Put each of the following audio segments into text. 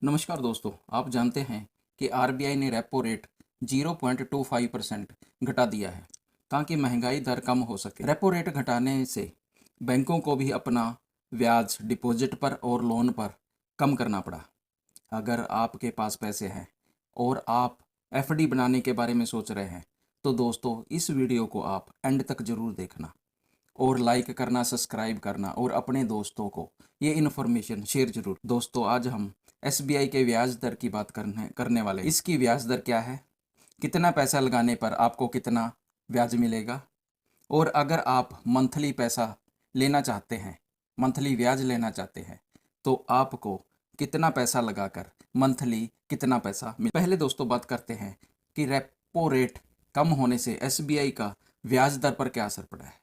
नमस्कार दोस्तों, आप जानते हैं कि आरबीआई ने रेपो रेट 0.25% घटा दिया है ताकि महंगाई दर कम हो सके। रेपो रेट घटाने से बैंकों को भी अपना ब्याज डिपॉजिट पर और लोन पर कम करना पड़ा। अगर आपके पास पैसे हैं और आप एफडी बनाने के बारे में सोच रहे हैं, तो दोस्तों इस वीडियो को आप एंड तक ज़रूर देखना और लाइक करना, सब्सक्राइब करना और अपने दोस्तों को ये इन्फॉर्मेशन शेयर जरूर। दोस्तों आज हम एसबीआई के ब्याज दर की बात करने वाले हैं। इसकी ब्याज दर क्या है, कितना पैसा लगाने पर आपको कितना ब्याज मिलेगा, और अगर आप मंथली पैसा लेना चाहते हैं, मंथली ब्याज लेना चाहते हैं, तो आपको कितना पैसा लगाकर मंथली कितना पैसा मिल। पहले दोस्तों बात करते हैं कि रेपो रेट कम होने से एसबीआई का ब्याज दर पर क्या असर पड़ा है।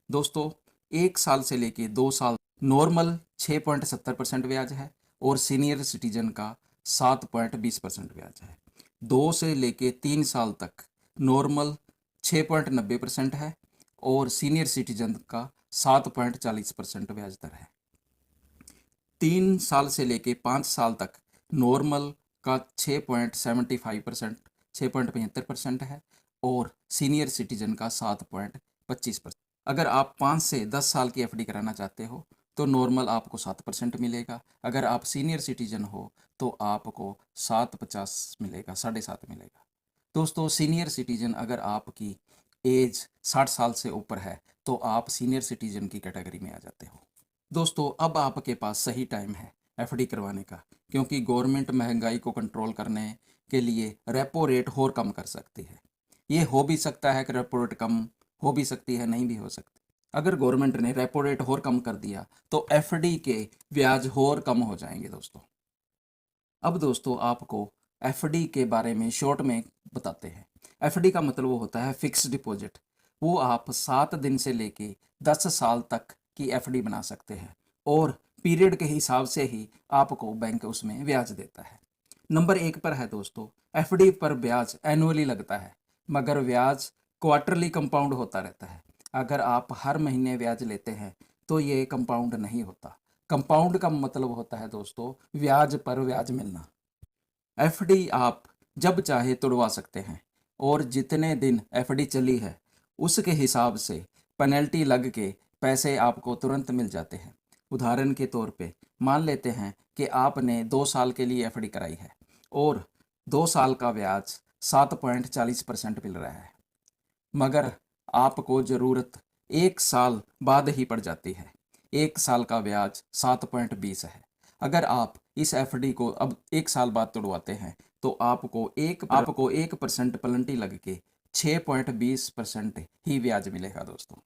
दोस्तों 1 साल से लेके 2 साल नॉर्मल 6.70% ब्याज है और सीनियर सिटीजन का 7.20% ब्याज है। 2 से लेके 3 साल तक नॉर्मल 6.90% है और सीनियर सिटीजन का 7.40% ब्याज दर है। 3 साल से लेके 5 साल तक नॉर्मल का 6.75%, 6.75% है और सीनियर सिटीजन का 7.25%। अगर आप 5 से 10 साल की एफडी कराना चाहते हो तो नॉर्मल आपको 7% मिलेगा। अगर आप सीनियर सिटीजन हो तो आपको 7.50 मिलेगा, 7.5 मिलेगा। दोस्तों सीनियर सिटीजन अगर आपकी एज 60 साल से ऊपर है तो आप सीनियर सिटीजन की कैटेगरी में आ जाते हो। दोस्तों अब आपके पास सही टाइम है एफडी करवाने का, क्योंकि गवर्नमेंट महंगाई को कंट्रोल करने के लिए रेपो रेट और कम कर सकती है। ये हो भी सकता है कि रेपो रेट कम हो भी सकती है, नहीं भी हो सकती। अगर गवर्नमेंट ने रेपो रेट और कम कर दिया तो एफडी के ब्याज और कम हो जाएंगे दोस्तों। अब दोस्तों आपको एफडी के बारे में शॉर्ट में बताते हैं। एफडी का मतलब वो होता है फिक्स डिपॉजिट। वो आप 7 दिन से लेके 10 साल तक की एफडी बना सकते हैं और पीरियड के हिसाब से ही आपको बैंक उसमें ब्याज देता है। नंबर 1 पर है दोस्तों, एफडी पर ब्याज एनुअली लगता है, मगर ब्याज क्वार्टरली कंपाउंड होता रहता है। अगर आप हर महीने ब्याज लेते हैं तो ये कंपाउंड नहीं होता। कंपाउंड का मतलब होता है दोस्तों ब्याज पर ब्याज मिलना। एफडी आप जब चाहे तुड़वा सकते हैं और जितने दिन एफडी चली है उसके हिसाब से पेनल्टी लग के पैसे आपको तुरंत मिल जाते हैं। उदाहरण के तौर पे मान लेते हैं कि आपने 2 साल के लिए एफडी कराई है और 2 साल का ब्याज 7.40% मिल रहा है, मगर आपको ज़रूरत 1 साल बाद ही पड़ जाती है। 1 साल का ब्याज 7.20 है। अगर आप इस एफडी को अब 1 साल बाद तुड़वाते हैं तो आपको 1% पेनल्टी लग के 6.20% ही ब्याज मिलेगा दोस्तों।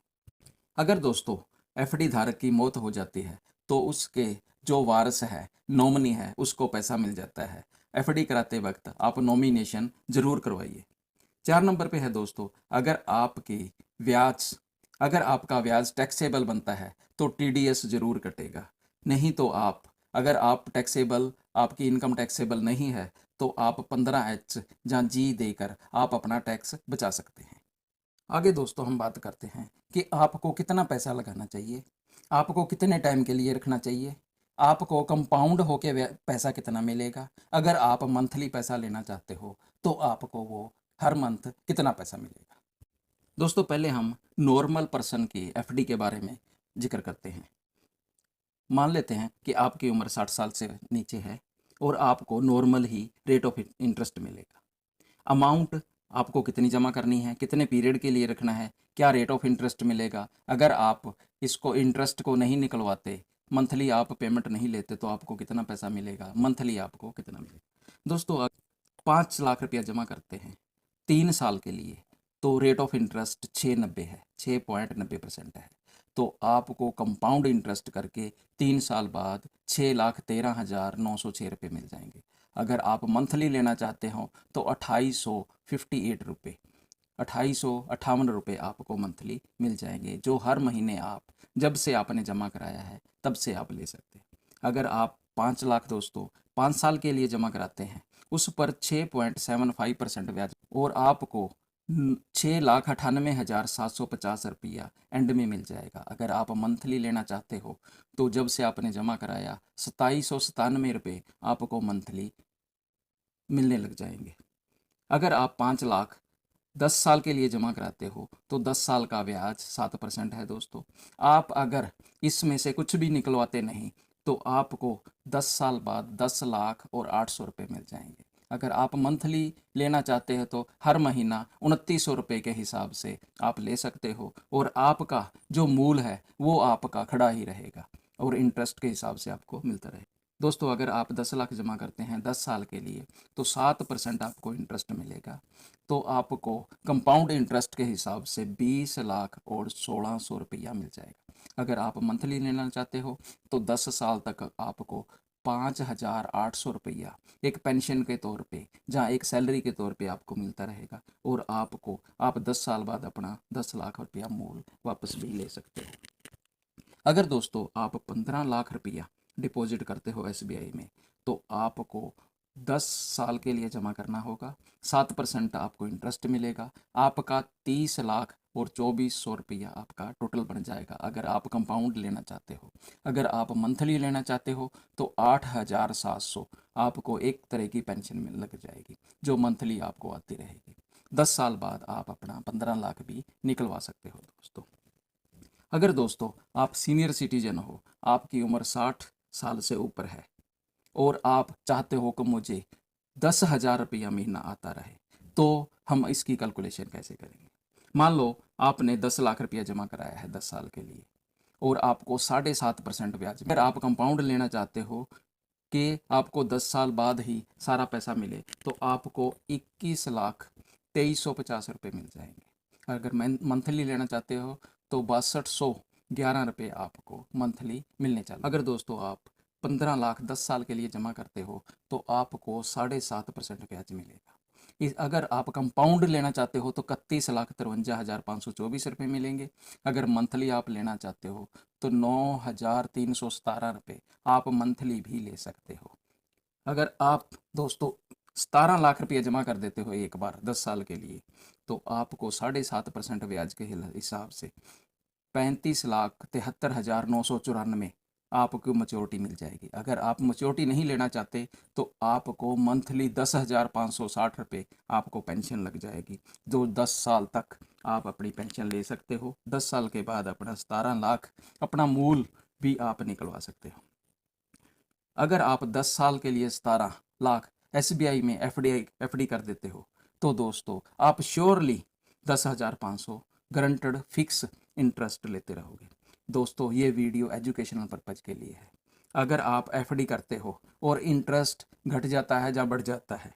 अगर दोस्तों एफडी धारक की मौत हो जाती है तो उसके जो वारिस है, नॉमिनी है, उसको पैसा मिल जाता है। एफडी कराते वक्त आप नॉमिनेशन जरूर करवाइए। 4 नंबर पे है दोस्तों, ब्याज अगर आपका ब्याज टैक्सेबल बनता है तो टीडीएस जरूर कटेगा। नहीं तो अगर आप टैक्सेबल आपकी इनकम टैक्सेबल नहीं है तो आप 15H या जी देकर आप अपना टैक्स बचा सकते हैं। आगे दोस्तों हम बात करते हैं कि आपको कितना पैसा लगाना चाहिए, आपको कितने टाइम के लिए रखना चाहिए, आपको कंपाउंड होके पैसा कितना मिलेगा। अगर आप मंथली पैसा लेना चाहते हो तो आपको वो हर मंथ कितना पैसा मिलेगा। दोस्तों पहले हम नॉर्मल पर्सन की एफडी के बारे में जिक्र करते हैं। मान लेते हैं कि आपकी उम्र 60 साल से नीचे है और आपको normal he rate of interest मिलेगा। अमाउंट आपको कितनी जमा करनी है, कितने पीरियड के लिए रखना है, क्या रेट ऑफ इंटरेस्ट मिलेगा। अगर आप इसको इंटरेस्ट को नहीं निकलवाते, मंथली आप पेमेंट नहीं लेते, तो आपको कितना पैसा मिलेगा, मंथली आपको कितना मिलेगा। दोस्तों 5 लाख रुपया जमा करते हैं 3 साल के लिए तो रेट ऑफ इंटरेस्ट 6.90 है, 6.90% है। तो आपको कंपाउंड इंटरेस्ट करके 3 साल बाद 6,13,906 रुपये मिल जाएंगे। अगर आप मंथली लेना चाहते हो तो 2858 रुपये आपको मंथली मिल जाएंगे, जो हर महीने आप जब से आपने जमा कराया है तब से आप ले सकते हैं। अगर आप 5 लाख दोस्तों 5 साल के लिए जमा कराते हैं उस पर 6.75% ब्याज और आपको ₹6,98,750 एंड में मिल जाएगा। अगर आप मंथली लेना चाहते हो तो जब से आपने जमा कराया ₹2797 आपको मंथली मिलने लग जाएंगे। अगर आप 5 लाख 10 साल के लिए जमा कराते हो तो 10 साल का ब्याज 7% है दोस्तों। आप अगर इसमें से कुछ भी निकलवाते नहीं तो आपको 10 साल बाद 10,08,000 मिल जाएंगे। अगर आप मंथली लेना चाहते हैं तो हर महीना ₹2900 के हिसाब से आप ले सकते हो और आपका जो मूल है वो आपका खड़ा ही रहेगा और इंटरेस्ट के हिसाब से आपको मिलता रहेगा। दोस्तों अगर आप 10 लाख जमा करते हैं 10 साल के लिए तो 7% आपको इंटरेस्ट मिलेगा। तो आपको कंपाउंड इंटरेस्ट के हिसाब से 20,16,000 मिल जाएगा। अगर आप मंथली लेना चाहते हो तो 10 साल तक आपको 5,800 एक पेंशन के तौर पे जहाँ एक सैलरी के तौर पे आपको मिलता रहेगा और आप 10 साल बाद अपना 10 लाख रुपया मूल वापस भी ले सकते हो। अगर दोस्तों आप 15 लाख रुपया डिपॉजिट करते हो एसबीआई में तो आपको 10 साल के लिए जमा करना होगा। 7% आपको इंटरेस्ट मिलेगा। आपका 30,24,000 आपका टोटल बन जाएगा अगर आप कंपाउंड लेना चाहते हो। अगर आप मंथली लेना चाहते हो तो 8,700 आपको एक तरह की पेंशन में लग जाएगी जो मंथली आपको आती रहेगी। 10 साल बाद आप अपना 15 लाख भी निकलवा सकते हो दोस्तों। अगर दोस्तों आप सीनियर सिटीजन हो, आपकी उम्र 60 साल से ऊपर है और आप चाहते हो कि मुझे 10,000 रुपया महीना आता रहे तो हम इसकी कैलकुलेशन कैसे करेंगे। मान लो आपने 10 लाख रुपया जमा कराया है 10 साल के लिए और आपको 7.5% ब्याज। अगर आप कंपाउंड लेना चाहते हो कि आपको 10 साल बाद ही सारा पैसा मिले तो आपको 21,23,50 मिल जाएंगे। अगर मंथली लेना चाहते हो तो 6211 आपको मंथली मिलने चाहिए। अगर दोस्तों आप 15 लाख 10 साल के लिए जमा करते हो तो आपको 7.5% ब्याज मिलेगा। अगर आप कंपाउंड लेना चाहते हो तो 31,53,524 मिलेंगे। अगर मंथली आप लेना चाहते हो तो 9,317 आप मंथली भी ले सकते हो। अगर आप दोस्तों 17 लाख रुपया जमा कर देते हो एक बार 10 साल के लिए तो आपको 7.5% ब्याज के हिसाब से 35,73,994 आपको मैच्योरिटी मिल जाएगी। अगर आप मैच्योरिटी नहीं लेना चाहते तो आपको मंथली 10,560 आपको पेंशन लग जाएगी जो 10 साल तक आप अपनी पेंशन ले सकते हो। 10 साल के बाद अपना 17 लाख अपना मूल भी आप निकलवा सकते हो। अगर आप 10 साल के लिए 17 लाख एसबीआई में एफडी कर देते हो तो दोस्तों आप श्योरली 10,500 गारंटेड फिक्स इंटरेस्ट लेते रहोगे। दोस्तों ये वीडियो एजुकेशनल पर्पज़ के लिए है। अगर आप एफडी करते हो और इंटरेस्ट घट जाता है या बढ़ जाता है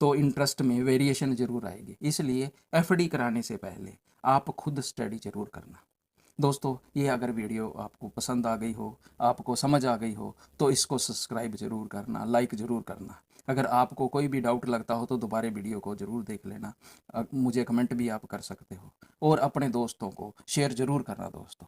तो इंटरेस्ट में वेरिएशन ज़रूर आएगी, इसलिए एफडी कराने से पहले आप खुद स्टडी ज़रूर करना। दोस्तों ये अगर वीडियो आपको पसंद आ गई हो, आपको समझ आ गई हो तो इसको सब्सक्राइब ज़रूर करना, लाइक ज़रूर करना। अगर आपको कोई भी डाउट लगता हो तो दोबारा वीडियो को ज़रूर देख लेना। मुझे कमेंट भी आप कर सकते हो और अपने दोस्तों को शेयर ज़रूर करना दोस्तों।